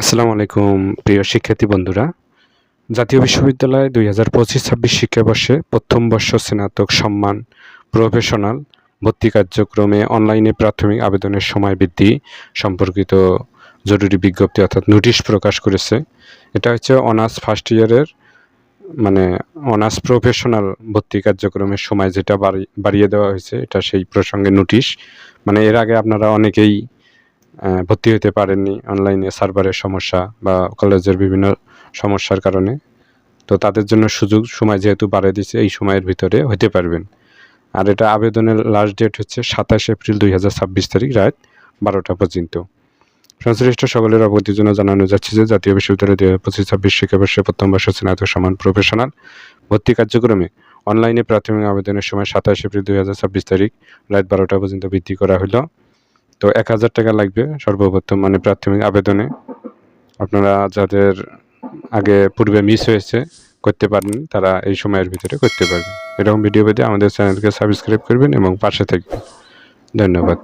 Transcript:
আসসালামু আলাইকুম প্রিয় শিক্ষার্থী বন্ধুরা। জাতীয় বিশ্ববিদ্যালয় ২০২৫-২৬ শিক্ষাবর্ষে প্রথম বর্ষ স্নাতক সম্মান প্রফেশনাল ভর্তি কার্যক্রমে অনলাইনে প্রাথমিক আবেদনের সময় বৃদ্ধি সম্পর্কিত জরুরি বিজ্ঞপ্তি অর্থাৎ নোটিশ প্রকাশ করেছে। এটা হচ্ছে অনার্স ফার্স্ট ইয়ারের অনার্স প্রফেশনাল ভর্তি কার্যক্রমের সময় যেটা বাড়িয়ে দেওয়া হয়েছে, এটা সেই প্রসঙ্গে নোটিশ। এর আগে আপনারা অনেকেই ভর্তি হতে পারেননি অনলাইনে সার্ভারের সমস্যা বা কলেজের বিভিন্ন সমস্যার কারণে। তো তাদের জন্য সময় যেহেতু বাড়িয়ে দিয়েছে, এই সময়ের ভিতরে হতে পারবেন। আর এটা আবেদনের লাস্ট ডেট হচ্ছে ২৭ এপ্রিল ২০২৬ তারিখ রাত ১২টা পর্যন্ত। সংশ্লিষ্ট সকলের অবগতির জন্য জানানো যাচ্ছে যে জাতীয় বিশ্ববিদ্যালয় ২০২৫-২৬ শিক্ষাবর্ষে প্রথম বর্ষ স্নাতক সমান প্রফেশনাল ভর্তি কার্যক্রমে অনলাইনে প্রাথমিক আবেদনের সময় ২৭ এপ্রিল ২০২৬ তারিখ রাত ১২টা পর্যন্ত বৃদ্ধি করা হলো। তো ১,০০০ টাকা লাগবে সর্বপ্রথম প্রাথমিক আবেদনে। আপনারা যাদের পূর্বে মিস হয়েছে, করতে পারেন, তারা এই সময়ের ভিতরে করতে পারবেন। এরকম ভিডিও পেতে আমাদের চ্যানেলকে সাবস্ক্রাইব করবেন এবং পাশে থাকবেন। ধন্যবাদ।